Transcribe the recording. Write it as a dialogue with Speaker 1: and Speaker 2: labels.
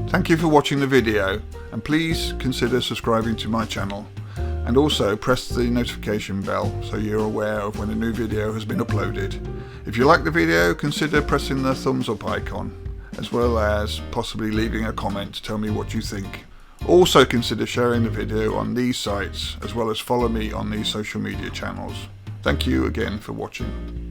Speaker 1: Thank you for watching the video, and please consider subscribing to my channel, and also press the notification bell so you're aware of when a new video has been uploaded. If you like the video, consider pressing the thumbs up icon, as well as possibly leaving a comment to tell me what you think. Also consider sharing the video on these sites, as well as follow me on these social media channels. Thank you again for watching.